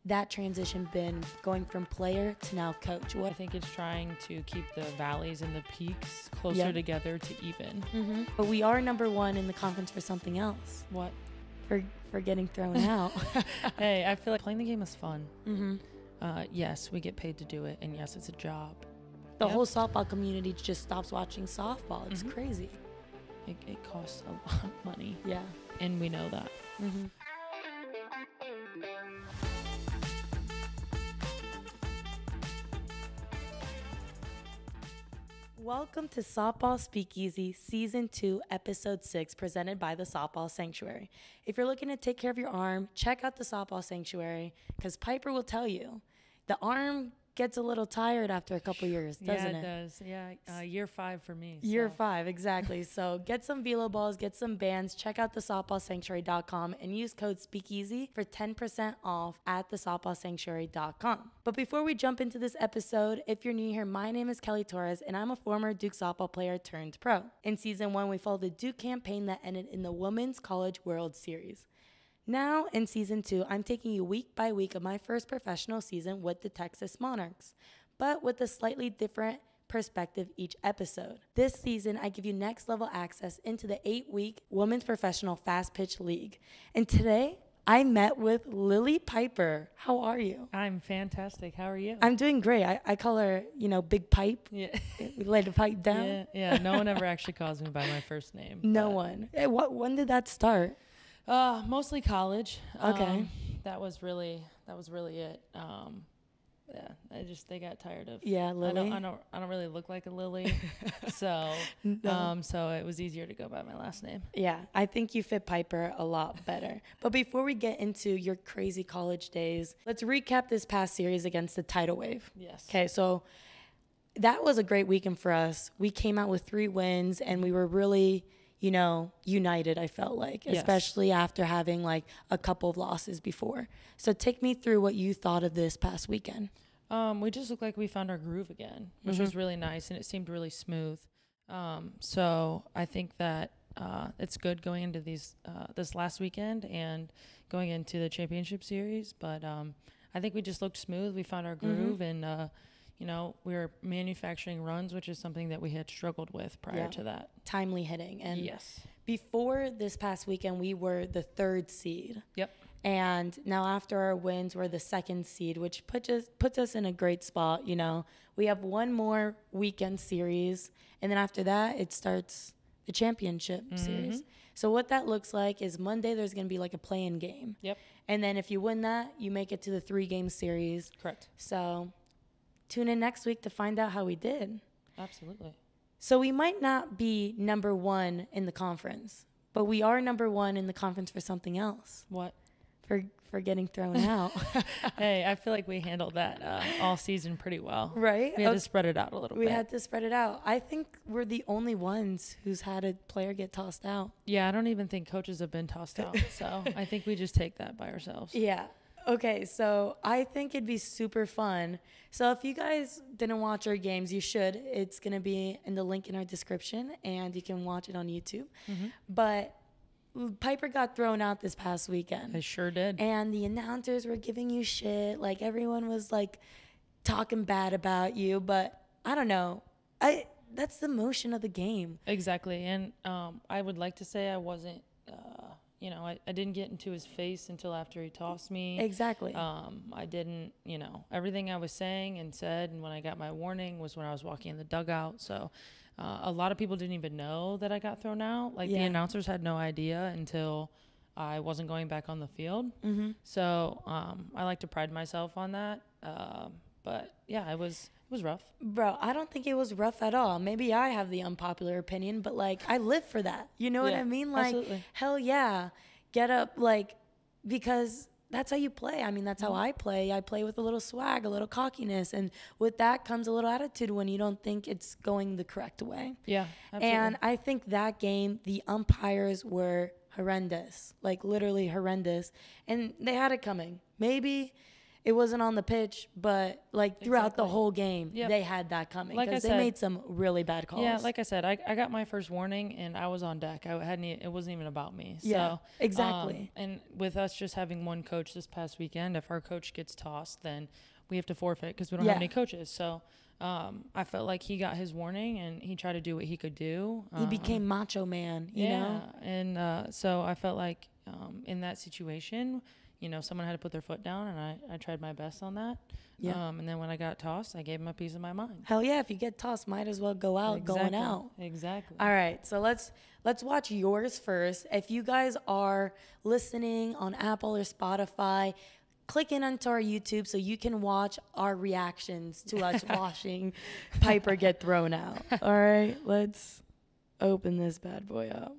that transition been going from player to now coach? I think it's trying to keep the valleys and the peaks closer together to even. But we are number 1 in the conference for something else. What? For getting thrown out. Hey, I feel like playing the game is fun. Yes, we get paid to do it, and yes, it's a job. The whole softball community just stops watching softball. It's crazy. It costs a lot of money. Yeah. And we know that. Welcome to Softball Speakeasy Season 2, Episode 6, presented by the Softball Sanctuary. If you're looking to take care of your arm, check out the Softball Sanctuary, because Piper will tell you, the arm gets a little tired after a couple years, doesn't it? Yeah, it does. Yeah, year 5 for me. Year 5, exactly. So get some velo balls, get some bands, check out the softballsanctuary.com and use code SPEAKEASY for 10% off at the softballsanctuary.com. But before we jump into this episode, if you're new here, my name is Kelly Torres and I'm a former Duke softball player turned pro. In Season 1, we followed the Duke campaign that ended in the Women's College World Series. Now, in Season 2, I'm taking you week by week of my first professional season with the Texas Monarchs, but with a slightly different perspective each episode. This season, I give you next level access into the 8-week Women's Professional Fast Pitch League. And today, I met with Lilli Piper. How are you? I'm fantastic. How are you? I'm doing great. I call her, Big Pipe. Yeah. We laid the pipe down. Yeah. No one ever actually calls me by my first name. No one. Hey, when did that start? Mostly college. Okay. That was really it. Yeah, they got tired of. Yeah, Lilli. I don't really look like a Lily, so so it was easier to go by my last name. Yeah, I think you fit Piper a lot better. But before we get into your crazy college days, let's recap this past series against the Tidal Wave. Yes. Okay, so that was a great weekend for us. We came out with 3 wins, and we were really, united, I felt like, especially after having like a couple of losses before. So take me through what you thought of this past weekend. We just looked like we found our groove again, which was really nice, and it seemed really smooth. So I think that it's good going into this last weekend and going into the championship series. But I think we just looked smooth. We found our groove, and we were manufacturing runs, which is something that we had struggled with prior to that. Timely hitting. And yes. Before this past weekend, we were the 3rd seed. Yep. And now after our wins, we're the 2nd seed, which puts us in a great spot. We have one more weekend series, and then after that, it starts the championship series. So what that looks like is Monday, there's going to be like a play-in game. Yep. And then if you win that, you make it to the 3-game series. Correct. So tune in next week to find out how we did. Absolutely. So we might not be number 1 in the conference, but we are number 1 in the conference for something else. What? For getting thrown out. Hey, I feel like we handled that all season pretty well. Right? We had to spread it out a little bit. We had to spread it out. I think we're the only ones who's had a player get tossed out. Yeah, I don't even think coaches have been tossed out. So I think we just take that by ourselves. Yeah. Okay, so I think it'd be super fun. So if you guys didn't watch our games, you should. It's going to be in the link in our description, and you can watch it on YouTube. But Piper got thrown out this past weekend. I sure did. And the announcers were giving you shit. Like, everyone was, like, talking bad about you. But I don't know. That's the motion of the game. Exactly. And I would like to say I wasn't, I didn't get into his face until after he tossed me. Exactly. I didn't, everything I was saying and said, and when I got my warning was when I was walking in the dugout. So a lot of people didn't even know that I got thrown out. Like, the announcers had no idea until I wasn't going back on the field. So I like to pride myself on that. But yeah, it was rough. Bro, I don't think it was rough at all. Maybe I have the unpopular opinion, but like, I live for that. You know what I mean? Like, absolutely. Hell yeah. Get up, like, because that's how you play. I mean, that's how I play. I play with a little swag, a little cockiness. And with that comes a little attitude when you don't think it's going the correct way. Yeah, absolutely. And I think that game, the umpires were horrendous, like literally horrendous. And they had it coming. Maybe it wasn't on the pitch, but like throughout the Exactly. whole game, Yep. they had that coming Like I because they said- made some really bad calls. Yeah, like I said, I got my first warning and I was on deck. It wasn't even about me. Yeah, So exactly. And with us just having one coach this past weekend, if our coach gets tossed, then we have to forfeit because we don't have any coaches. So I felt like he got his warning and he tried to do what he could do. He became macho man, you know? And so I felt like in that situation, you know, someone had to put their foot down, and I tried my best on that. Yeah. And then when I got tossed, I gave him a piece of my mind. Hell yeah, if you get tossed, might as well go out going out. Exactly. All right, so let's watch yours first. If you guys are listening on Apple or Spotify, click in onto our YouTube so you can watch our reactions to us watching Piper get thrown out. All right, let's open this bad boy up.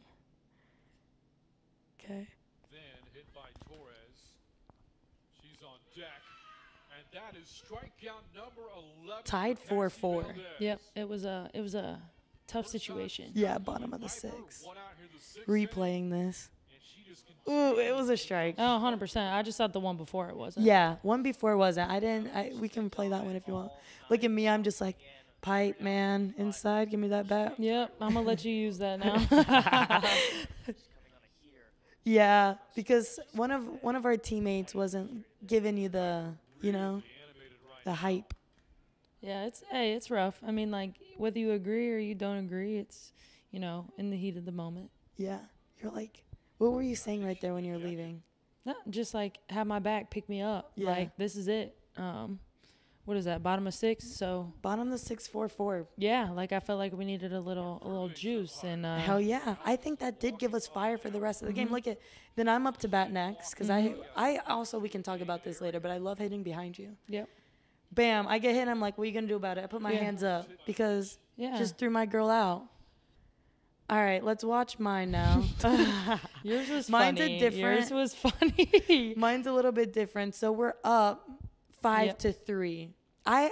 Okay. Then hit by Torres. She's on deck. And that is strikeout number 11. Tied for 4-4. Cassie Valdez. Yep. It was a tough situation. Yeah, bottom of the Piper 6. won out here the 6th Replaying this. and she just continued Ooh, it was a strike. Oh, 100%. I just thought the one before it wasn't. Yeah, one before wasn't. We can play that one if you want. Look at me, I'm just like, pipe, man, inside, give me that bat. Yep. I'm gonna let you use that now. Yeah, because one of our teammates wasn't giving you the, you know, the hype. Yeah. It's rough. I mean, like whether you agree or you don't agree, it's in the heat of the moment. Yeah, you're like, what were you saying right there when you were leaving? No, just like have my back, pick me up. Yeah. Like this is it. What is that? Bottom of 6. So Bottom of the 6-4-4. yeah, like I felt like we needed a little juice and Hell yeah, I think that did give us fire for the rest of the game. Look at, then I'm up to bat next because I also, we can talk about this later, but I love hitting behind you. Yep. Bam, I get hit. I'm like, what are you gonna do about it? I put my hands up because Yeah. just threw my girl out. All right, let's watch mine now. Yours was Mine's funny. a different. Yours was funny. Mine's a little bit different. So we're up 5-3. I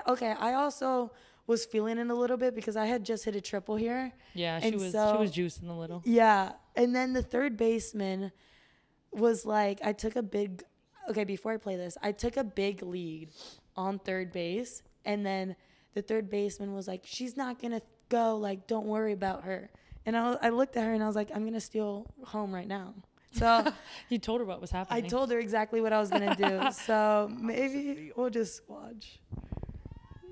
also was feeling it a little bit because I had just hit a triple here. Yeah, she And was so- juicing a little. Yeah, and then the third baseman was like, before I play this, I took a big lead on third base, and then the third baseman was like, she's not gonna go, like, don't worry about her. And I looked at her and I was like, I'm gonna steal home right now. So You told her what was I happening. told her exactly what I was gonna do. So maybe we'll just watch.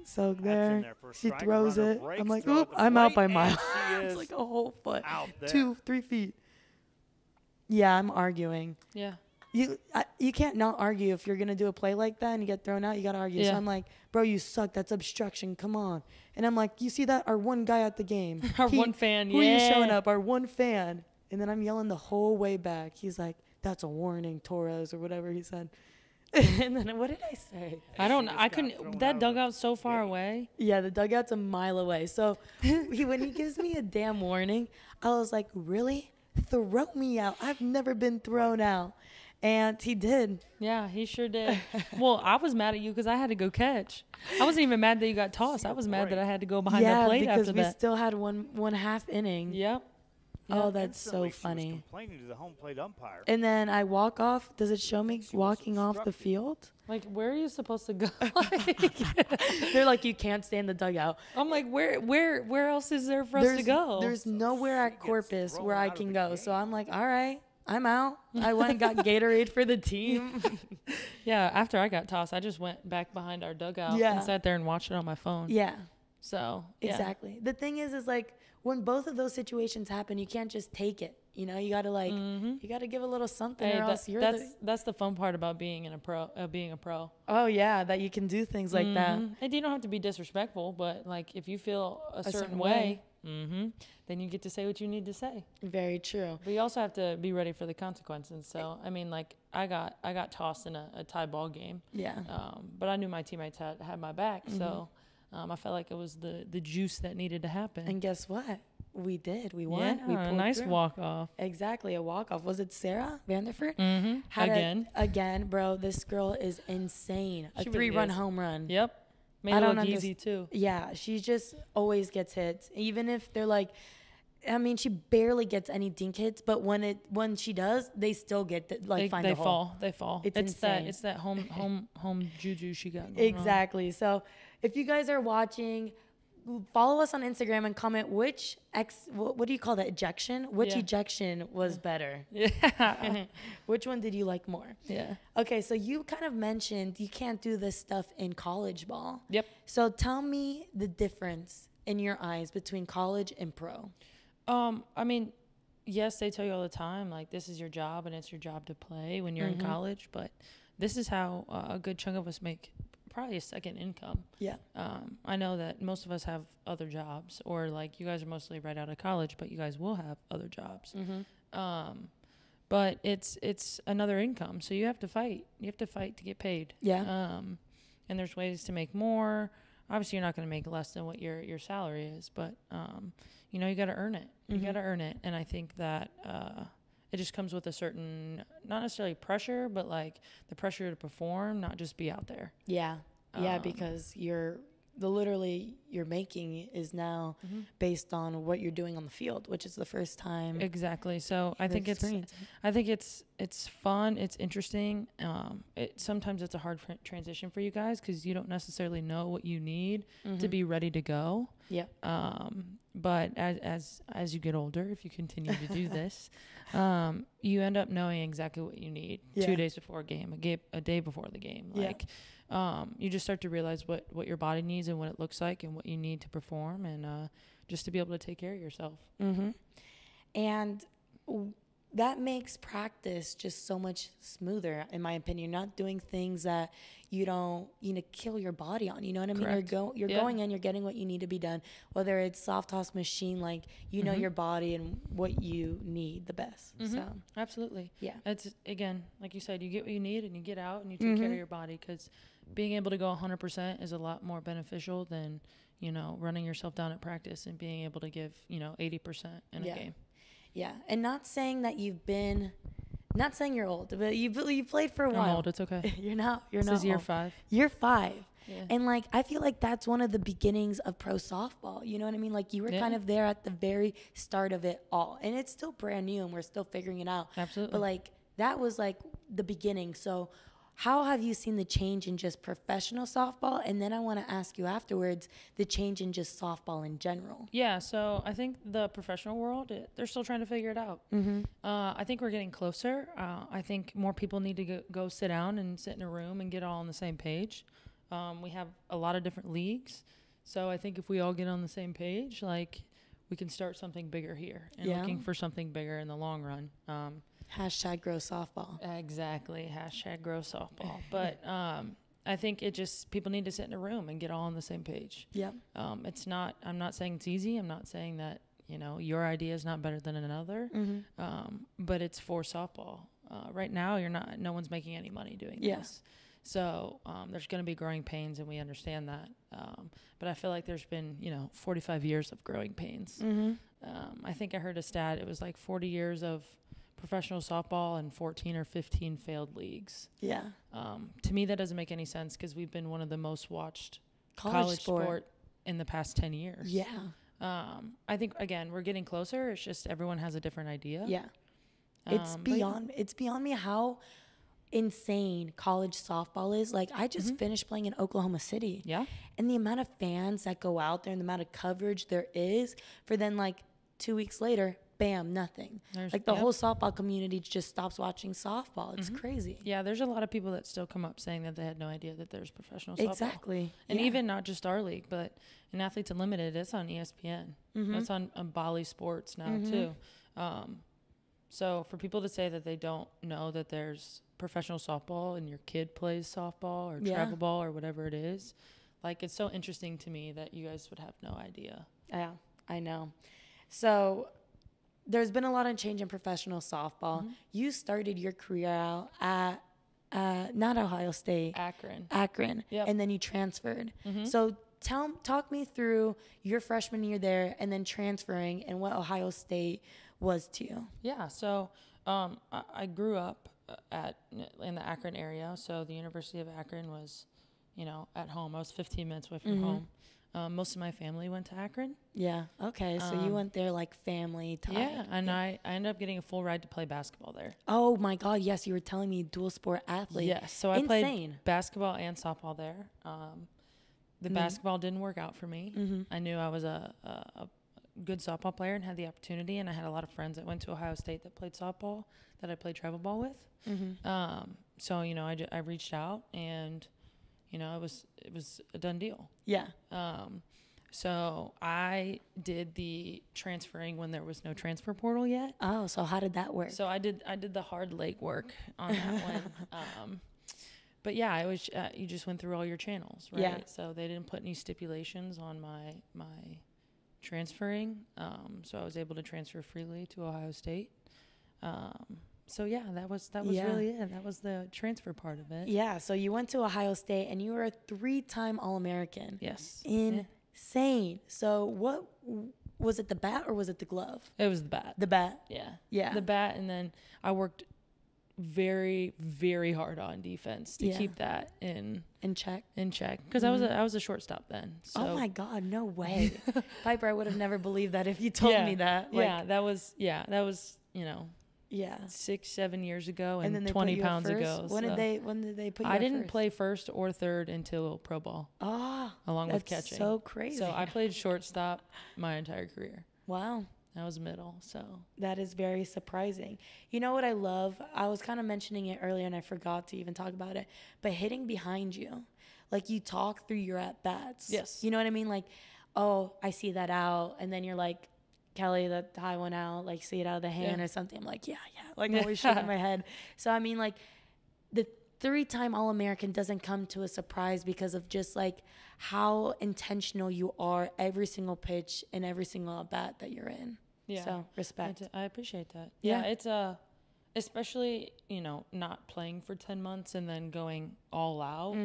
So there, she throws it. I'm like, oop, I'm out by a mile. It's like a whole foot, 2-3 feet. Yeah, I'm arguing. Yeah. You can't not argue if you're gonna do a play like that and you get thrown out. You gotta argue. So Yeah. I'm like, bro, you suck. That's obstruction. Come on. And I'm like, you see that? Our one guy at the game. Our one fan, Who are you showing yeah. up? Our one fan. And then I'm yelling the whole way back. He's like, that's a warning, Torres, or whatever he said. And then what did I say? I couldn't. That dugout's so far away. Yeah, the dugout's a mile away. So when he gives me a damn warning, I was like, really? Throw me out. I've never been thrown out. And he did. Yeah, he sure did. Well, I was mad at you because I had to go catch. I wasn't even mad that you got tossed. I was mad that I had to go behind the plate because after we that. still had one half inning. Yep. Oh, that's so funny. Complaining to the home plate umpire. And then I walk off. Does it show me walking off the field? Like, where are you supposed to go? They're like, you can't stay in the dugout. I'm like, where else is there for us to go? There's nowhere at Corpus where I can go. So I'm like, all right, I'm out. I went and got Gatorade for the team. Yeah, after I got tossed, I just went back behind our dugout Yeah. and sat there and watched it on my phone. Yeah, So, yeah. exactly. The thing is like when both of those situations happen, you can't just take it. You know, you got to you got to give a little something Hey, or else you're that's the fun part about being a pro. Oh, yeah, that you can do things like that. And you don't have to be disrespectful, but like if you feel a certain certain way, then you get to say what you need to say. Very true. But you also have to be ready for the consequences. So I mean, like I got tossed in a tie ball game. Yeah. But I knew my teammates had my back, so I felt like it was the juice that needed to happen. And guess what? We did. We won. Yeah, We a pulled nice through. walk off. Exactly, a walk-off. Was it Sarah Vanderford? Again. Again, bro. This girl is insane. A She really 3-run is. home run. Yep. Made I it don't look easy too. Yeah, she just always gets hits. Even if they're like, I mean, she barely gets any dink hits, but when she does, they still get find the hole. They fall. It's insane. It's that home juju she got going Exactly. So if you guys are watching, follow us on Instagram and comment what do you call that, ejection? Which ejection was better? Yeah. Which one did you like more? Yeah. Okay, so you kind of mentioned you can't do this stuff in college ball. Yep. So tell me the difference in your eyes between college and pro. I mean, yes, they tell you all the time, like, this is your job and it's your job to play when you're in college, but this is how a good chunk of us make probably a second income. Yeah. I know that most of us have other jobs, or like you guys are mostly right out of college, but you guys will have other jobs. But it's another income, so you have to fight. You have to fight to get paid. Yeah. And there's ways to make more. Obviously, you're not going to make less than what your salary is, but you know, you got to earn it. You got to earn it, and I think that it just comes with a certain, not necessarily pressure, but like the pressure to perform, not just be out there. Yeah. Yeah, because literally your making is now based on what you're doing on the field, which is the first time. Exactly. So I think it's fun. It's interesting. Sometimes it's a hard transition for you guys because you don't necessarily know what you need to be ready to go. Yeah. But as you get older, if you continue to do this, you end up knowing exactly what you need 2 days before a game, a day before the game. Like, you just start to realize what your body needs and what it looks like and what you need to perform, and just to be able to take care of yourself. And that makes practice just so much smoother, in my opinion. You're not doing things that you don't, kill your body on. You know what I mean? Correct. You're going in, you're getting what you need to be done, whether it's soft toss machine, like, know your body and what you need the best. So Absolutely. Yeah. It's, again, like you said, you get what you need and you get out and you take care of your body, because being able to go 100% is a lot more beneficial than, running yourself down at practice and being able to give, 80% in a game. Yeah. And not saying you're old, but you played for a while. I'm old. It's okay. You're not This is year old. 5. Year 5. Yeah. And I feel like that's one of the beginnings of pro softball. You know what I mean? Like, you were kind of there at the very start of it all, and it's still brand new and we're still figuring it out. Absolutely. But that was the beginning. So how have you seen the change in just professional softball? And then I want to ask you afterwards, the change in just softball in general. Yeah, so I think the professional world, they're still trying to figure it out. I think we're getting closer. I think more people need to go sit down and sit in a room and get all on the same page. We have a lot of different leagues. So I think if we all get on the same page, we can start something bigger here and looking for something bigger in the long run. Hashtag grow softball. Exactly. Hashtag grow softball. But I think people need to sit in a room and get all on the same page. Yeah. I'm not saying it's easy. I'm not saying that, your idea is not better than another. But it's for softball. Right now, no one's making any money doing this. So there's going to be growing pains, and we understand that. But I feel like there's been, 45 years of growing pains. I think I heard a stat. It was 40 years of professional softball and 14 or 15 failed leagues. Yeah. To me, that doesn't make any sense, because we've been one of the most watched college sport in the past 10 years. Yeah. I think, again, we're getting closer. It's just everyone has a different idea. Yeah. It's beyond me how insane college softball is. I just finished playing in Oklahoma City. Yeah. And the amount of fans that go out there and the amount of coverage there is for then 2 weeks later, bam, nothing. The whole softball community just stops watching softball. It's crazy. Yeah, there's a lot of people that still come up saying that they had no idea that there's professional softball. Exactly. And even not just our league, but in Athletes Unlimited, it's on ESPN. It's on Bali Sports now too. So for people to say that they don't know that there's professional softball and your kid plays softball or travel ball or whatever it is, it's so interesting to me that you guys would have no idea. Yeah, I know. So there's been a lot of change in professional softball. You started your career out at not Ohio State. Akron. Yep. And then you transferred. So talk me through your freshman year there and then transferring and what Ohio State was to you. Yeah, so I grew up in the Akron area. So the University of Akron was, at home. I was 15 minutes away from home. Most of my family went to Akron. Yeah. Okay. So you went there like family time. Yeah, and I ended up getting a full ride to play basketball there. Oh my God. Yes. You were telling me dual sport athlete. Yes. So I played basketball and softball there. The basketball didn't work out for me. I knew I was a good softball player and had the opportunity, and I had a lot of friends that went to Ohio State that played softball that I played travel ball with. So, you know, I reached out, and, you know, it was a done deal. Yeah. So I did the transferring when there was no transfer portal yet. Oh, so how did that work? So I did the hard leg work on that one. But yeah, it was you just went through all your channels, right? Yeah. So they didn't put any stipulations on my transferring. So I was able to transfer freely to Ohio State. So yeah, that was really it. That was the transfer part of it. Yeah. So you went to Ohio State and you were a 3-time All-American. Yes. Insane. So what was it, the bat or was it the glove? It was the bat. The bat. Yeah. Yeah. The bat, and then I worked very, very hard on defense to keep that in check because I was a shortstop then. So. Oh my God, no way. Piper, I would have never believed that if you told me that. Like, that was you know 6-7 years ago and then 20 pounds ago. When did they put you I at didn't first? play first or third until pro ball. Along with catching. So crazy. So I played shortstop my entire career. Wow. I was middle, so. That is very surprising. You know what I love? I was kind of mentioning it earlier and I forgot to even talk about it. But hitting behind you, like you talk through your at-bats. Yes. You know what I mean? Like, oh, I see that out. And then you're like, Kelly, that high one out, like see it out of the hand or something. I'm like, yeah. Like always shaking my head. So, I mean, like the 3-time All-American doesn't come to a surprise because of just like how intentional you are every single pitch and every single at-bat that you're in. Yeah. So respect. I appreciate that. Yeah. It's especially, you know, not playing for 10 months and then going all out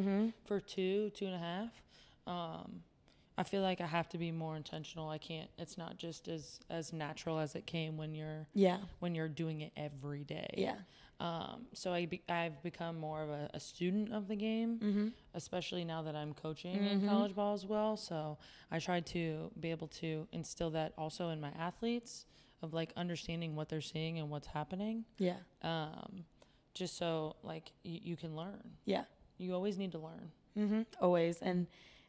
for 2.5. I feel like I have to be more intentional. It's not just as natural as it came when you're doing it every day. Yeah. So I've become more of a student of the game, especially now that I'm coaching in college ball as well. So I try to be able to instill that also in my athletes of like understanding what they're seeing and what's happening. Yeah. Just so like you can learn. Yeah. You always need to learn. Always. And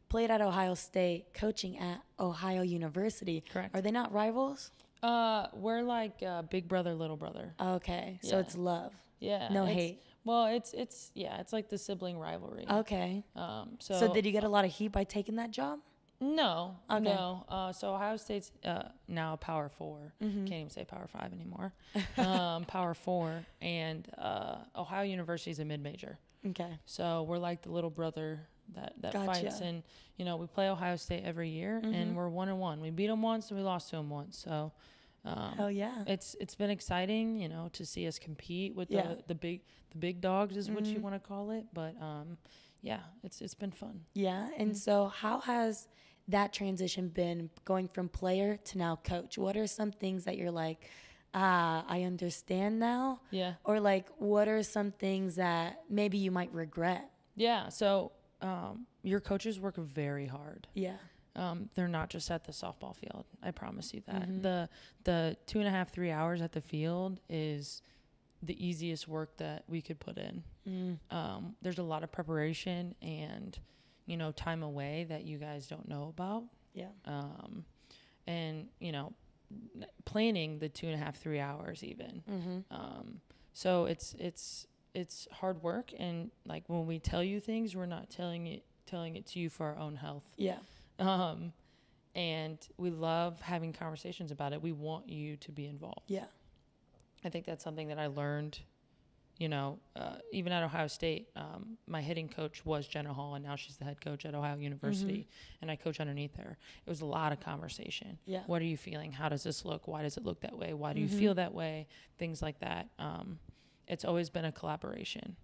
played at Ohio State, coaching at Ohio University. Correct. Are they not rivals? We're like big brother, little brother. Okay. So it's love. Yeah. No hate. Well, it's like the sibling rivalry. Okay. So did you get a lot of heat by taking that job? No. Okay. No. So Ohio State's now Power 4. Can't even say Power 5 anymore. Power 4. And Ohio University is a mid-major. Okay. So we're like the little brother that Gotcha. fights. And, you know, we play Ohio State every year, and we're 1-1. We beat them once, and we lost to them once. So hell yeah. it's been exciting, you know, to see us compete with the big dogs is what you want to call it. But, it's been fun. Yeah. And so how has that transition been going from player to now coach? What are some things that you're like, I understand now? Yeah. Or like, what are some things that maybe you might regret? Yeah. So your coaches work very hard. Yeah. They're not just at the softball field. I promise you that. The 2.5-3 hours at the field is the easiest work that we could put in. There's a lot of preparation and, you know, time away that you guys don't know about. Yeah. And, you know, planning the 2.5-3 hours even. So it's hard work, and like when we tell you things, we're not telling it to you for our own health. Yeah. And we love having conversations about it. We want you to be involved. Yeah. I think that's something that I learned, you know, even at Ohio State. My hitting coach was Jenna Hall, and now she's the head coach at Ohio University, and I coach underneath her. It was a lot of conversation. Yeah. What are you feeling? How does this look? Why does it look that way? Why do you feel that way? Things like that. It's always been a collaboration.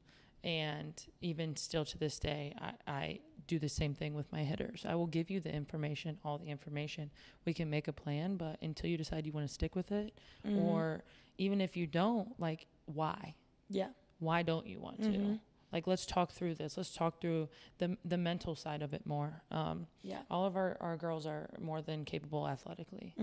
And even still to this day, I do the same thing with my hitters. I will give you the information, all the information. We can make a plan, but until you decide you want to stick with it, or even if you don't, like, why? Yeah. Why don't you want to? Like, let's talk through this. Let's talk through the mental side of it more. All of our girls are more than capable athletically.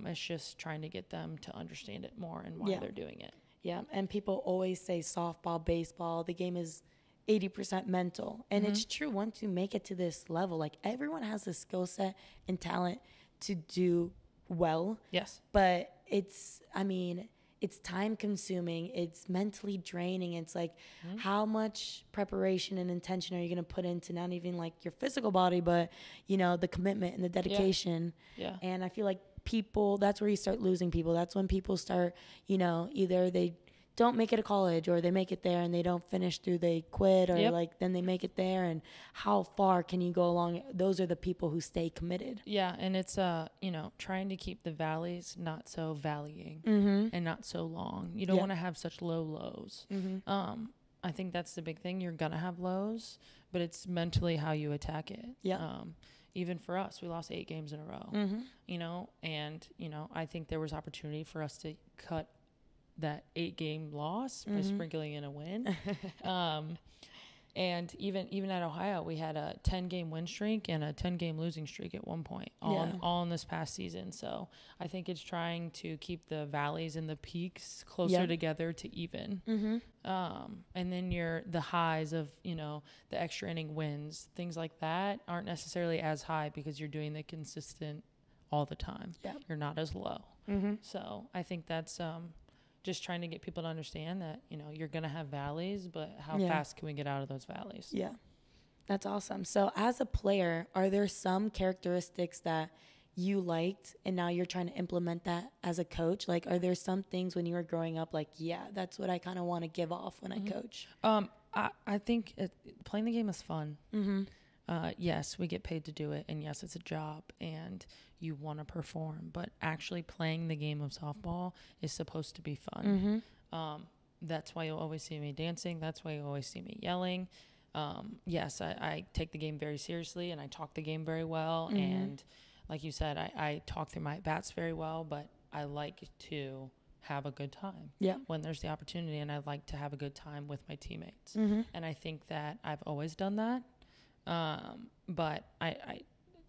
It's just trying to get them to understand it more and why they're doing it. Yeah, and people always say softball, baseball, the game is 80% mental. And it's true, once you make it to this level, like, everyone has the skill set and talent to do well. Yes. But it's time consuming. It's mentally draining. It's like, how much preparation and intention are you going to put into not even like your physical body, but, you know, the commitment and the dedication. Yeah. And I feel like people, that's where you start losing people. That's when people start, you know, either they don't make it to college or they make it there and they don't finish through, they quit, or like then they make it there. And how far can you go along? Those are the people who stay committed. Yeah. And it's, you know, trying to keep the valleys not so valleying and not so long. You don't want to have such low lows. I think that's the big thing. You're going to have lows, but it's mentally how you attack it. Even for us, we lost 8 games in a row, you know, and, you know, I think there was opportunity for us to cut that 8-game loss by sprinkling in a win. And even at Ohio, we had a 10-game win streak and a 10-game losing streak at one point, all in this past season. So I think it's trying to keep the valleys and the peaks closer together to even. And then the highs of, you know, the extra inning wins, things like that aren't necessarily as high because you're doing the consistent all the time. You're not as low. So I think that's just trying to get people to understand that, you know, you're going to have valleys, but how fast can we get out of those valleys? Yeah. That's awesome. So as a player, are there some characteristics that you liked and now you're trying to implement that as a coach? Like, are there some things when you were growing up, like, yeah, that's what I kind of want to give off when I coach? I think playing the game is fun. Yes, we get paid to do it, and yes, it's a job, and you want to perform, but actually playing the game of softball is supposed to be fun. That's why you'll always see me dancing. That's why you always see me yelling. Yes, I take the game very seriously, and I talk the game very well, and like you said, I talk through my bats very well, but I like to have a good time when there's the opportunity, and I like to have a good time with my teammates. And I think that I've always done that. But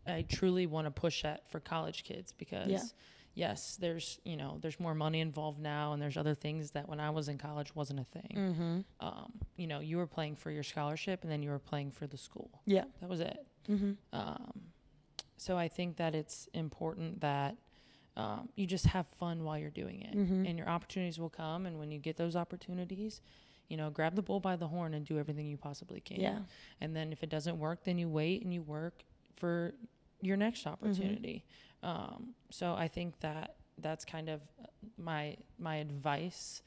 I truly want to push that for college kids because yes, there's more money involved now, and there's other things that when I was in college wasn't a thing. You know, you were playing for your scholarship and then you were playing for the school. That was it. So I think that it's important that you just have fun while you're doing it, and your opportunities will come. And when you get those opportunities, you know, grab the bull by the horn and do everything you possibly can. And then if it doesn't work, then you wait and you work for your next opportunity. So I think that that's kind of my advice,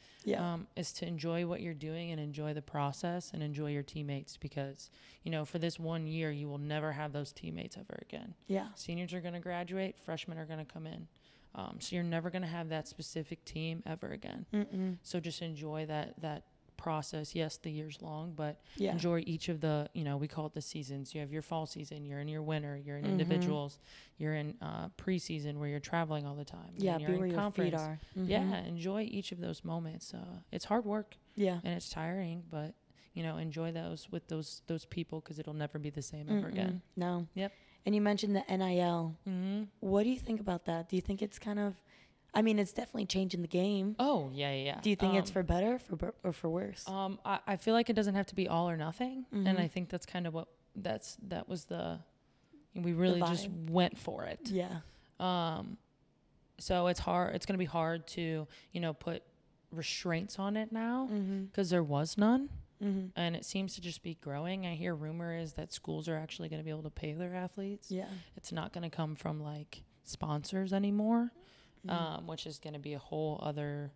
is to enjoy what you're doing and enjoy the process and enjoy your teammates, because, you know, for this 1 year, you will never have those teammates ever again. Seniors are going to graduate, freshmen are going to come in. So you're never going to have that specific team ever again. So just enjoy that process. Yes, the year's long, but enjoy each of the, you know, we call it the seasons. You have your fall season, you're in your winter, you're in individuals, you're in preseason where you're traveling all the time. You're be where in conference. Your feet are. Enjoy each of those moments. It's hard work. And it's tiring, but, you know, enjoy those with those people, because it'll never be the same ever again. No. And you mentioned the NIL. What do you think about that? Do you think it's kind of, I mean, it's definitely changing the game. Oh, yeah. Do you think it's for better or for worse? I feel like it doesn't have to be all or nothing. And I think that's kind of what we really just went for it. So it's hard. It's going to be hard to, you know, put restraints on it now, because there was none. And it seems to just be growing. I hear rumor is that schools are actually going to be able to pay their athletes. It's not going to come from like sponsors anymore. Which is going to be a whole other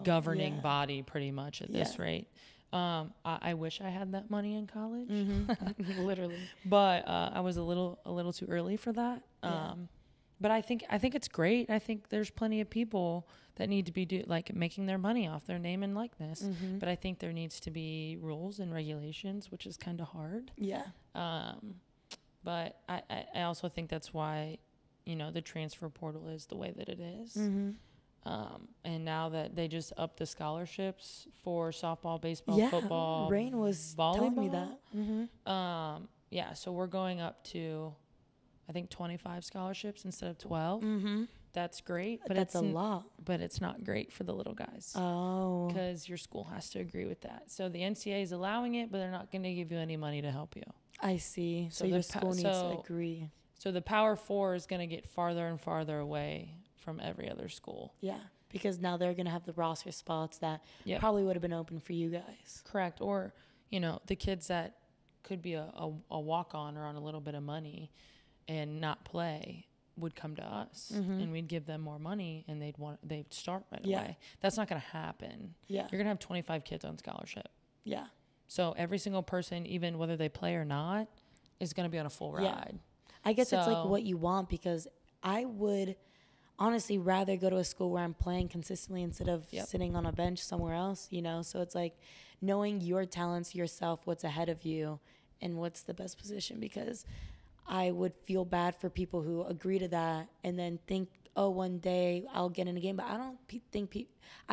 governing body pretty much at this rate. I wish I had that money in college, literally, but I was a little too early for that. But I think it's great. I think there's plenty of people that need to be making their money off their name and likeness. But I think there needs to be rules and regulations, which is kind of hard. But I also think that's why, you know, the transfer portal is the way that it is. And now that they just upped the scholarships for softball, baseball, Yeah, football, Rain was telling me that. volleyball. Yeah, so we're going up to, I think, 25 scholarships instead of 12. That's great, but that's a lot. But it's not great for the little guys. Oh. Because your school has to agree with that. So the NCAA is allowing it, but they're not going to give you any money to help you. I see. So the your school needs to agree. So the Power Four is going to get farther and farther away from every other school. Yeah, because now they're going to have the roster spots that Yep. probably would have been open for you guys. Correct. Or, the kids that could be a walk-on or on a little bit of money and not play would come to us, and we'd give them more money, and they'd start right away. That's not going to happen. Yeah. You're going to have 25 kids on scholarship. Yeah. So every single person, even whether they play or not, is going to be on a full ride. I guess it's like what you want, because I would honestly rather go to a school where I'm playing consistently instead of sitting on a bench somewhere else, So it's like knowing your talents, yourself, what's ahead of you, and what's the best position, because I would feel bad for people who agree to that and then think, oh, one day I'll get in a game. But I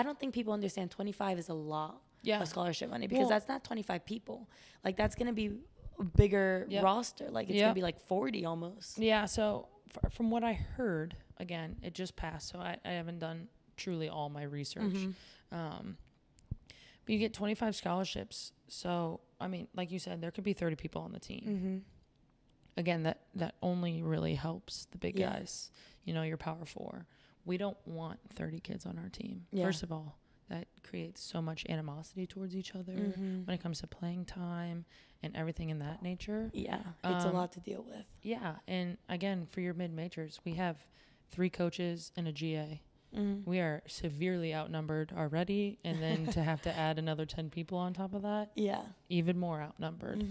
don't think people understand 25 is a lot of scholarship money, because that's not 25 people. Like, that's going to be a bigger roster. Like, it's going to be like 40 almost. Yeah. So from what I heard, again, it just passed, so I haven't done truly all my research. But you get 25 scholarships. So, I mean, like you said, there could be 30 people on the team. Again, that only really helps the big guys, your Power Four. We don't want 30 kids on our team. First of all, that creates so much animosity towards each other when it comes to playing time and everything in that nature. Yeah, it's a lot to deal with. Yeah, and again, for your mid-majors, we have 3 coaches and a GA. We are severely outnumbered already, and then to have to add another 10 people on top of that, even more outnumbered.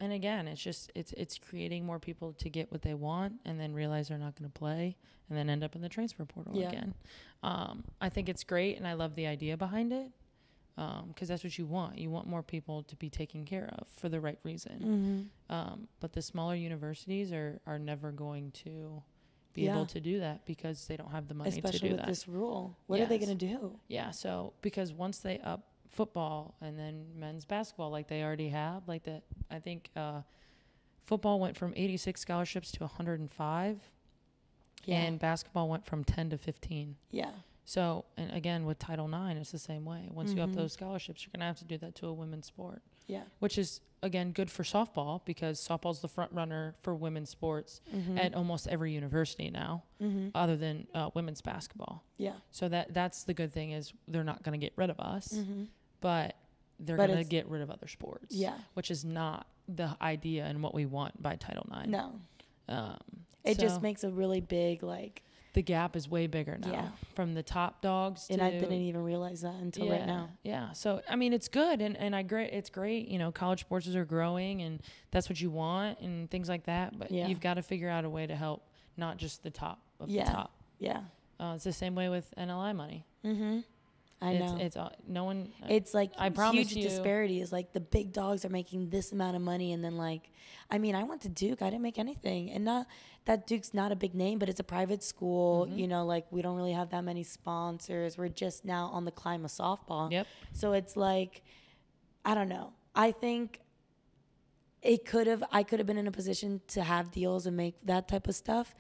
And again, it's creating more people to get what they want and then realize they're not going to play and then end up in the transfer portal again. I think it's great, and I love the idea behind it, because that's what you want. You want more people to be taken care of for the right reason. But the smaller universities are never going to be able to do that because they don't have the money to do that. Especially with this rule. What are they going to do? Yeah, so because once they up football and then men's basketball like they already have, like that, I think football went from 86 scholarships to 105, and basketball went from 10 to 15. So, and again, with Title IX, it's the same way. Once you up those scholarships, you're going to have to do that to a women's sport. Which is, again, good for softball, because softball's the front runner for women's sports at almost every university now, other than women's basketball. So that's the good thing, is they're not going to get rid of us, but they're going to get rid of other sports, which is not the idea and what we want by Title IX. No. It just makes a really big, like... The gap is way bigger now from the top dogs to... And I didn't even realize that until right now. Yeah. So, I mean, it's good. And it's great. College sports are growing, and that's what you want and things like that. But you've got to figure out a way to help not just the top of the top. It's the same way with NLI money. I know. It's no one... It's like I promise huge disparities. Like, the big dogs are making this amount of money, and then, like... I mean, I went to Duke. I didn't make anything. And not that Duke's not a big name, but it's a private school. Like, we don't really have that many sponsors. We're just now on the climb of softball. So it's like, I don't know. I think I could have been in a position to have deals and make that type of stuff.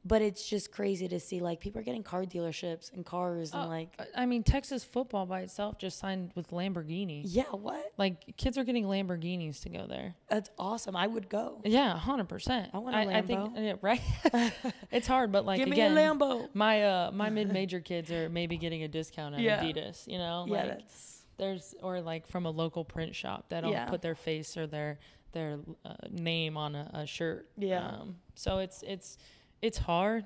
But it's just crazy to see, like, people are getting car dealerships and cars and, like... I mean, Texas football by itself just signed with Lamborghini. Yeah, what? Like, kids are getting Lamborghinis to go there. That's awesome. I would go. Yeah, 100%. I want a Lambo. I think, right? It's hard, but, like, Give again... me a Lambo. My mid-major kids are maybe getting a discount at Adidas, Like, there's... Or, like, from a local print shop that'll put their face or their name on a shirt. So it's hard,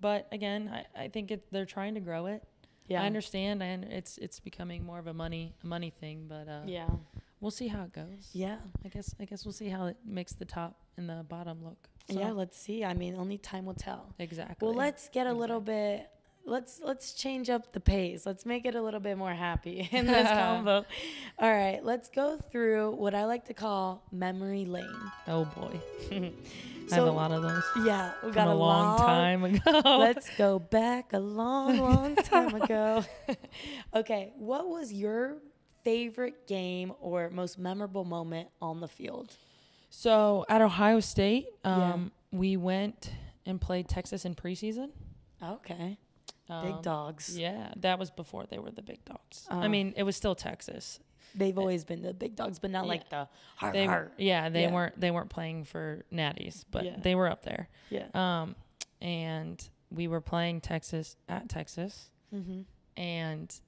but again, I think they're trying to grow it. I understand, and it's becoming more of a money thing. But we'll see how it goes. I guess we'll see how it makes the top and the bottom look. So. Let's see. I mean, only time will tell. Exactly. Well, let's get a little bit let's change up the pace. Let's make it a little bit more happy in this combo. All right, let's go through what I like to call memory lane. Oh boy. I So, have a lot of those. Yeah, we From got a long time ago. Let's go back a long, long time ago. Okay, what was your favorite game or most memorable moment on the field? So at Ohio State, we went and played Texas in preseason. Okay. Big dogs. Yeah, that was before they were the big dogs. I mean, it was still Texas. They've always been the big dogs, but not like the heart. They weren't playing for natties, but they were up there. Yeah. And we were playing Texas at Texas, and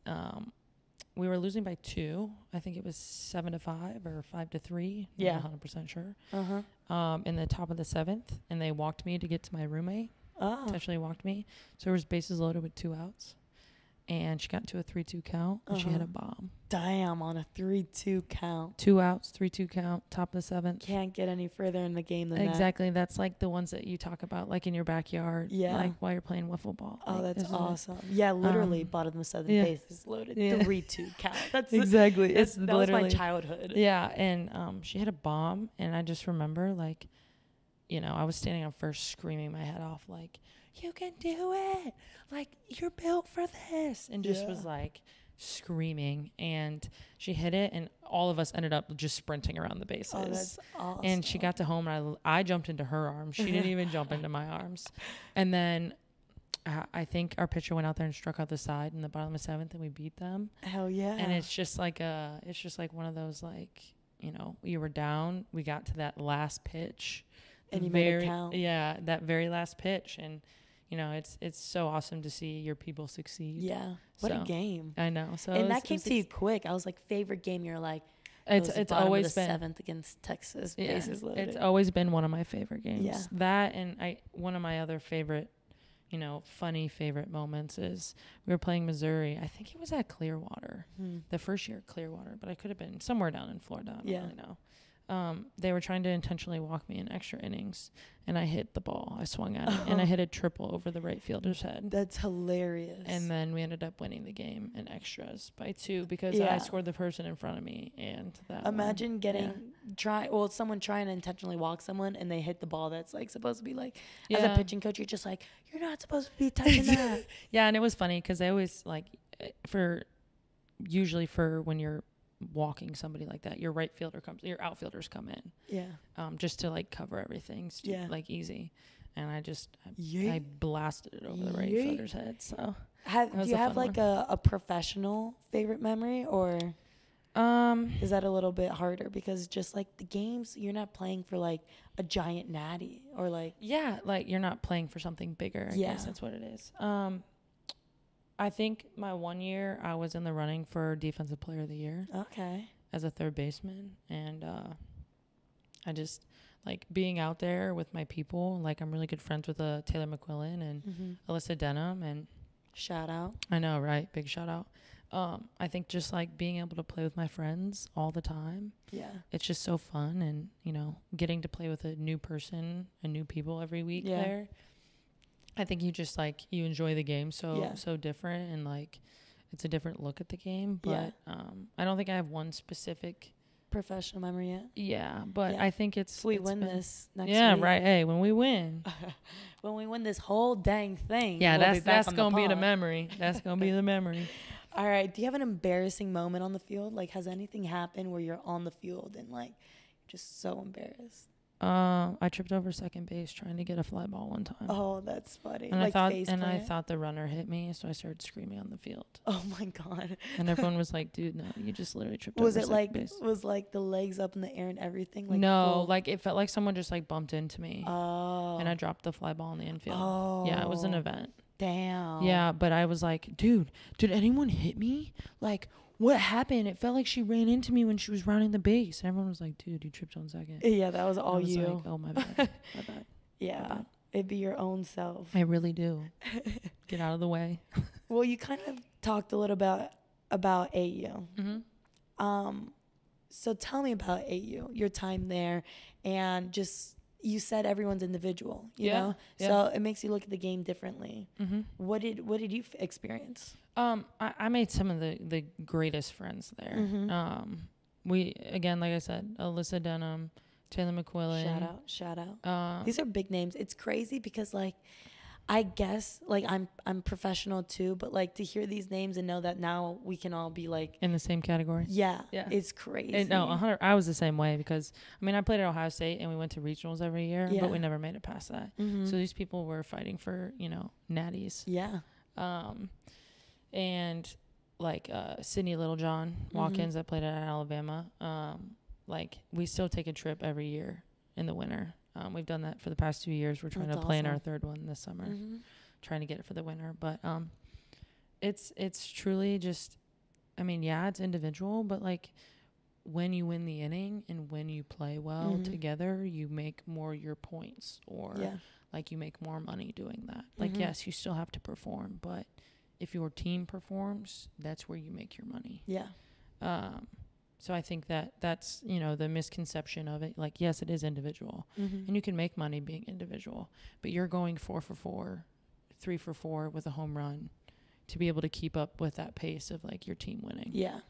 we were losing by 2. I think it was 7-5 or 5-3. Yeah. Not 100% sure. In the top of the 7th, and they walked me to get to my roommate. Intentionally walked me. So there was bases loaded with 2 outs. And she got to a 3-2 count, and she hit a bomb. Damn, on a 3-2 count. 2 outs, 3-2 count, top of the 7th. Can't get any further in the game than that. Exactly. That's like the ones that you talk about, like in your backyard. Yeah. Like while you're playing wiffle ball. Oh, like, that's awesome. Yeah, literally, bottom of the 7th bases loaded. 3-2 count. That's exactly. That was my childhood. Yeah, and she hit a bomb, and I just remember, like, you know, I was standing on first screaming my head off, like, you can do it. Like, you're built for this. And just was like screaming. And she hit it, and all of us ended up just sprinting around the bases. Oh, that's awesome. And she got to home, and I jumped into her arms. She didn't even jump into my arms. And then I think our pitcher went out there and struck out the side in the bottom of the 7th, and we beat them. Hell yeah. And it's just like one of those, like, you know, you were down. We got to that last pitch. And you made it count. Yeah, that very last pitch. And, you know, it's so awesome to see your people succeed. Yeah. What a game. I know. So and that came to you quick. I was like, favorite game. You're like, it's always been 7th against Texas. Yeah, bases loaded. it's always been one of my favorite games. Yeah. That, and one of my other favorite, you know, funny favorite moments is we were playing Missouri. I think it was at Clearwater, the first year at Clearwater, but I could have been somewhere down in Florida. I don't really know. They were trying to intentionally walk me in extra innings, and I hit the ball. I swung at it, and I hit a triple over the right fielder's head. That's hilarious. And then we ended up winning the game in extras by 2 because I scored the person in front of me. And that imagine someone trying to intentionally walk someone, and they hit the ball that's like supposed to be like, as a pitching coach, you're just like, you're not supposed to be touching that. Yeah, and it was funny because I always like usually for when you're walking somebody like that, your outfielders come in. Yeah. Just to like cover everything. Like easy. And I blasted it over the right fielder's head. So do you have like a professional favorite memory, or is that a little bit harder? Because just like the games, you're not playing for like a giant natty or like like you're not playing for something bigger. I guess that's what it is. I think my 1 year I was in the running for Defensive Player of the Year. Okay. As a third baseman. And I just like being out there with my people. Like, I'm really good friends with Taylor McQuillan and Alyssa Denham. And shout out. I know, right? Big shout out. I think just like being able to play with my friends all the time. Yeah. It's just so fun. And, you know, getting to play with a new person and new people every week there. I think you just like, you enjoy the game so different, and like it's a different look at the game. But I don't think I have one specific professional memory yet. Yeah, but I think it's we win this next week. Yeah, right. Hey, when we win. When we win this whole dang thing. Yeah, that's gonna be the memory. That's gonna be the memory. All right. Do you have an embarrassing moment on the field? Like, has anything happened where you're on the field and like just so embarrassed? I tripped over second base trying to get a fly ball one time. Oh, that's funny. And like I thought the runner hit me, so I started screaming on the field. Oh my god! And everyone was like, "Dude, no, you just literally tripped over second base." Was like the legs up in the air and everything? Like no, like it felt like someone just like bumped into me. Oh. And I dropped the fly ball in the infield. Oh. Yeah, it was an event. Damn. Yeah, but I was like, "Dude, did anyone hit me? Like, what happened? It felt like she ran into me when she was rounding the base." And everyone was like, "Dude, you tripped on second." Yeah, that was all you. Like, oh, my bad. My bad. Yeah, my bad. It'd be your own self. I really do. Get out of the way. Well, you kind of talked a little about AU. Mm-hmm. So tell me about AU, your time there, and just, you said everyone's individual, you Yeah, know? yeah. So it makes you look at the game differently. Mm-hmm. What did you experience? I made some of the greatest friends there. Mm-hmm. We, again, like I said, Alyssa Denham, Taylor McQuillan. Shout out. These are big names. It's crazy because, like, I guess, like, I'm professional too, but, like, to hear these names and know that now we can all be, like, in the same category. yeah. It's crazy. No, 100. I was the same way because, I mean, I played at Ohio State and we went to regionals every year, but we never made it past that. Mm-hmm. So these people were fighting for, natties. Yeah. And like Sydney Littlejohn Watkins that played at Alabama, like we still take a trip every year in the winter. We've done that for the past 2 years. We're trying to plan our third one this summer, trying to get it for the winter. But it's truly just, I mean, yeah, it's individual, but like when you win the inning and when you play well together, you make more your points, or like you make more money doing that. Like, yes, you still have to perform, but if your team performs, that's where you make your money. Yeah. So I think that's, the misconception of it. Like, yes, it is individual. And you can make money being individual. But you're going 4 for 4, 3 for 4 with a home run to be able to keep up with that pace of, like, your team winning. Yeah.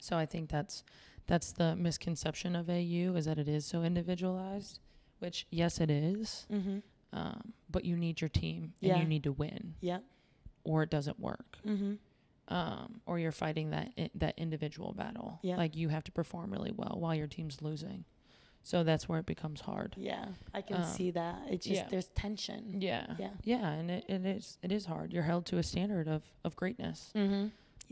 So I think that's the misconception of AU, is that it is so individualized, which, yes, it is. But you need your team and you need to win. Yeah. Or it doesn't work. Or you're fighting that individual battle. Yeah. Like, you have to perform really well while your team's losing. So that's where it becomes hard. Yeah, I can see that. It's just there's tension. Yeah. Yeah. Yeah, and it is hard. You're held to a standard of greatness.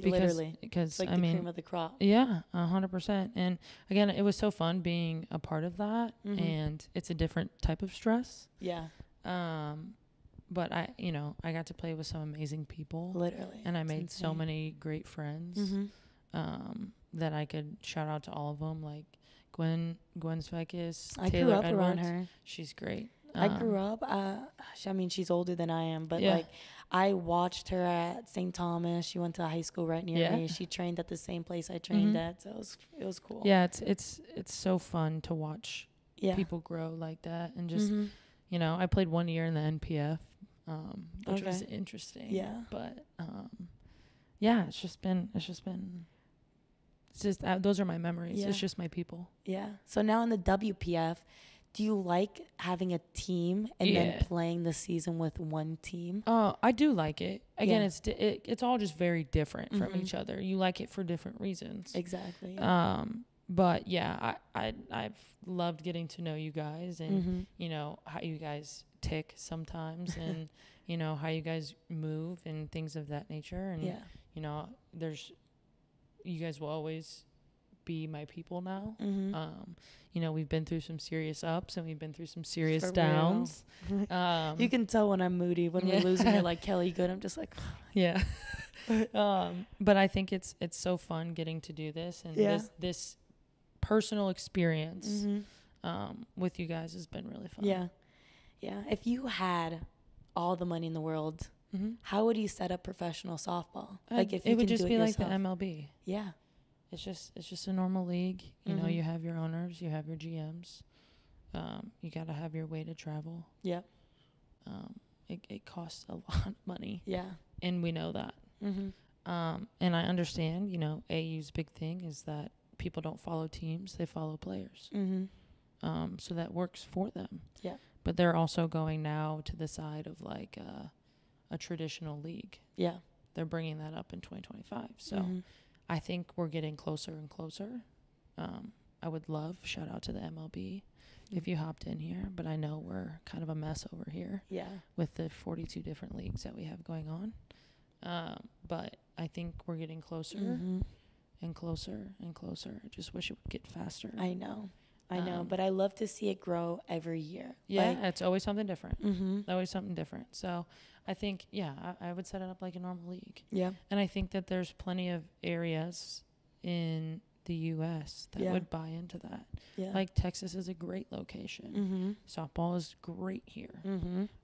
Literally. Because, it's like I the mean, cream of the crop. Yeah, 100%. And again, it was so fun being a part of that. And it's a different type of stress. Yeah. But I got to play with some amazing people. Literally. And I made so many great friends that I could shout out to all of them, like Gwen Svekis, I Taylor grew up Edwards. around her. She's great. I grew up, I mean, she's older than I am, but, Yeah. like, I watched her at St. Thomas. She went to high school right near me. She trained at the same place I trained at, so it was cool. Yeah, it's so fun to watch people grow like that. And just, I played 1 year in the NPF, which was interesting. Yeah. But, yeah, it's just those are my memories. Yeah. It's just my people. Yeah. So now in the WPF, do you like having a team and then playing the season with one team? I do like it. Again, it's all just very different from each other. You like it for different reasons. Exactly. But yeah, I've loved getting to know you guys and how you guys tick sometimes and how you guys move and things of that nature. And you guys will always be my people now. We've been through some serious ups and we've been through some serious downs. You can tell when I'm moody when we're losing. You're like, Kelly, good. I'm just like, yeah. But I think it's so fun getting to do this, and this personal experience with you guys has been really fun. Yeah. If you had all the money in the world, how would you set up professional softball? Like, if it would just be like the MLB. Yeah. It's just a normal league. You know, you have your owners, you have your GMs. You got to have your way to travel. Yep. It costs a lot of money. Yeah. And we know that. And I understand, AU's big thing is that people don't follow teams, they follow players. So that works for them. Yeah. But they're also going now to the side of like a traditional league. Yeah. They're bringing that up in 2025. So I think we're getting closer and closer. I would love, shout out to the MLB if you hopped in here, but I know we're kind of a mess over here. Yeah. With the 42 different leagues that we have going on. But I think we're getting closer and closer and closer. I just wish it would get faster. I know, but I love to see it grow every year. Yeah, it's always something different. Always something different. So I think, I would set it up like a normal league. Yeah. And I think that there's plenty of areas in the U.S. that Yeah. would buy into that. Yeah. Like, Texas is a great location. Softball is great here.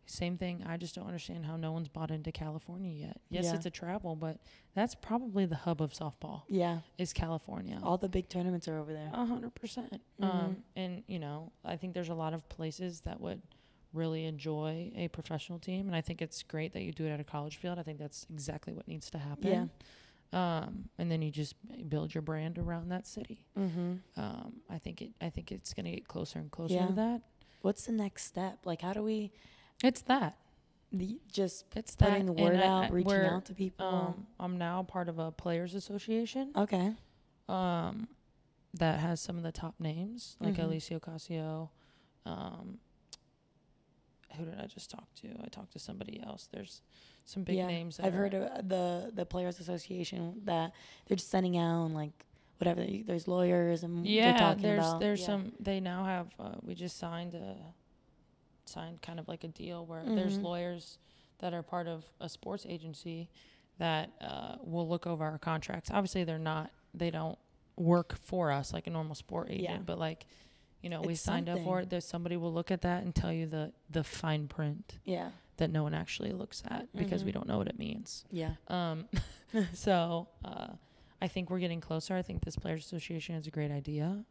Same thing. I just don't understand how no one's bought into California yet. Yes, Yeah. it's a travel, but that's probably the hub of softball. Yeah. Is California. All the big tournaments are over there. 100%. And, you know, I think there's a lot of places that would really enjoy a professional team. And I think it's great that you do it at a college field. I think that's exactly what needs to happen. Yeah. And then you just build your brand around that city. I think it's going to get closer and closer to that. What's the next step? Like, how do we It's that. it's that, putting the word and out, reaching out to people? I'm now part of a players association. Okay. That has some of the top names, like Alicia Ocasio. Who did I just talk to? I talked to somebody else. There's some big names. I've heard of the Players Association that they're just sending out and, like, whatever. There's lawyers and they're talking about. There's some. They now have. We just signed kind of like a deal where there's lawyers that are part of a sports agency that will look over our contracts. Obviously, they don't work for us like a normal sport agent, but, like, you know, we signed up for it. There's somebody will look at that and tell you the fine print. Yeah. That no one actually looks at because we don't know what it means. Yeah. So I think we're getting closer. I think this Players Association is a great idea.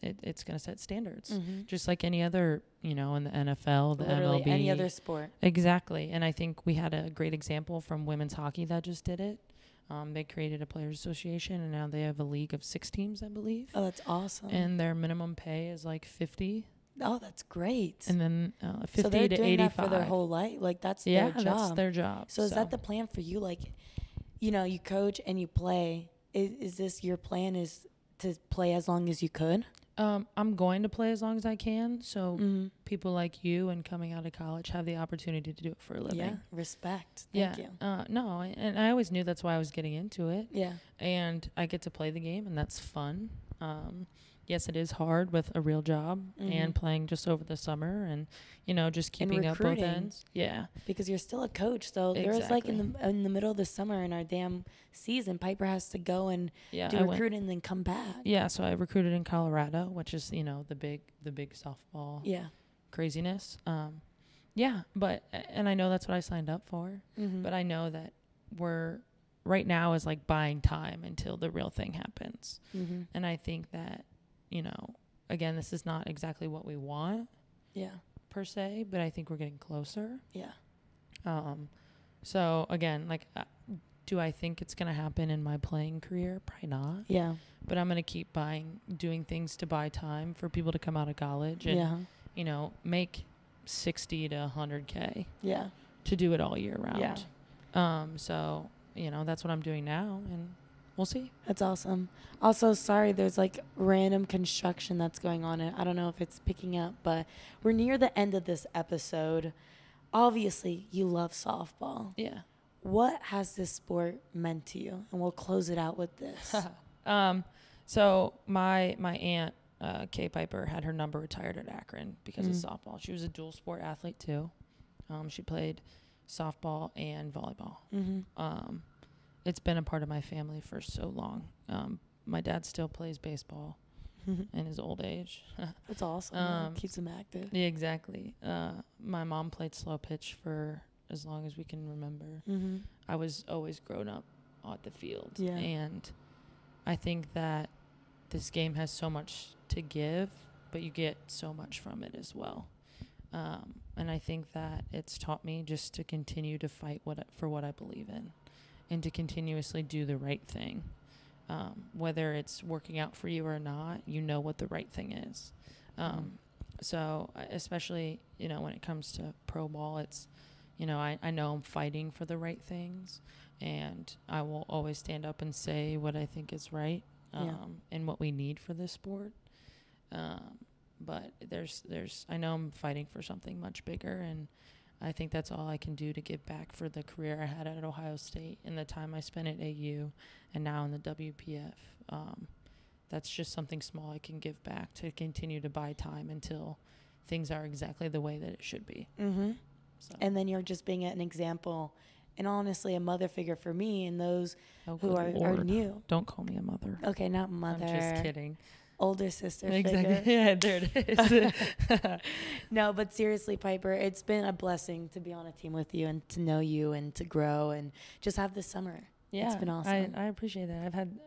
It's going to set standards, just like any other, you know, in the NFL, the Literally MLB, any other sport. Exactly. And I think we had a great example from women's hockey that just did it. They created a Players Association, and now they have a league of 6 teams, I believe. Oh, that's awesome. And their minimum pay is like $50. Oh, that's great. And then 50 so they're to doing 85 that for their whole life. Like, that's their job. Yeah, that's their job. So is that the plan for you? Like, you know, you coach and you play. Is this your plan, is to play as long as you could? I'm going to play as long as I can. So people like you and coming out of college have the opportunity to do it for a living. Yeah, respect. Thank you. No, and I always knew that's why I was getting into it. Yeah. And I get to play the game, and that's fun. Yes, it is hard with a real job and playing just over the summer and, you know, just keeping up both ends. Yeah. Because you're still a coach. So there's, like, in the middle of the summer in our damn season, Piper has to go and do recruiting and then come back. Yeah. So I recruited in Colorado, which is, you know, the big softball craziness. Yeah. But, and I know that's what I signed up for, but I know that right now is like buying time until the real thing happens. And I think that, you know, again, this is not exactly what we want. Yeah. Per se, but I think we're getting closer. Yeah. So again, like, do I think it's going to happen in my playing career? Probably not. Yeah. But I'm going to keep doing things to buy time for people to come out of college and, you know, make 60 to 100K. Yeah. To do it all year round. Yeah. So, you know, that's what I'm doing now, and we'll see. That's awesome. Also, sorry, there's, like, random construction that's going on. And I don't know if it's picking up, but we're near the end of this episode. Obviously, you love softball. Yeah. What has this sport meant to you? And we'll close it out with this. So my aunt, Kay Piper, had her number retired at Akron because of softball. She was a dual sport athlete too. She played softball and volleyball. It's been a part of my family for so long. My dad still plays baseball in his old age. That's awesome. Keeps him active. Yeah, exactly. My mom played slow pitch for as long as we can remember. I was always grown up at the field. Yeah. And I think that this game has so much to give, but you get so much from it as well. And I think that it's taught me just to continue to fight for what I believe in and to continuously do the right thing. Whether it's working out for you or not, you know what the right thing is. So especially, you know, when it comes to pro ball, it's, you know, I know I'm fighting for the right things, and I will always stand up and say what I think is right, and what we need for this sport. But I know I'm fighting for something much bigger, and I think that's all I can do to give back for the career I had at Ohio State and the time I spent at AU and now in the WPF. That's just something small I can give back to continue to buy time until things are exactly the way that it should be. So. And then you're just being an example and honestly a mother figure for me and those Oh, who good are Lord. new. Don't call me a mother. Okay, not mother. I'm just kidding. Older sister Exactly. figure. Yeah, there it is. No, but seriously, Piper, it's been a blessing to be on a team with you and to know you and to grow and just have this summer. Yeah, It's been awesome. I appreciate that. I've had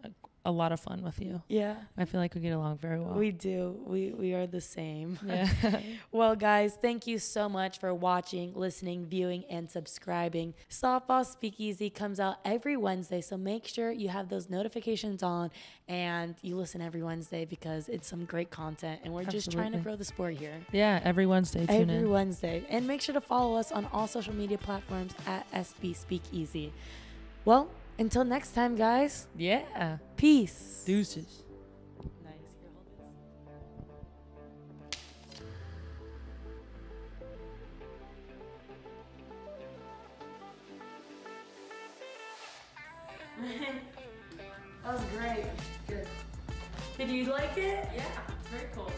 a lot of fun with you. Yeah. I feel like we get along very well. We do. We are the same. Yeah. Well, guys, thank you so much for watching, listening, viewing, and subscribing. Softball Speakeasy comes out every Wednesday, so make sure you have those notifications on and you listen every Wednesday because it's some great content, and we're just trying to Absolutely. grow the sport here. Yeah, every Wednesday. Tune Every in. Wednesday. And make sure to follow us on all social media platforms at SB Speakeasy. Well, until next time, guys. Yeah. Peace. Deuces. Nice. Here, hold this. That was great. Good. Did you like it? Yeah, very cool.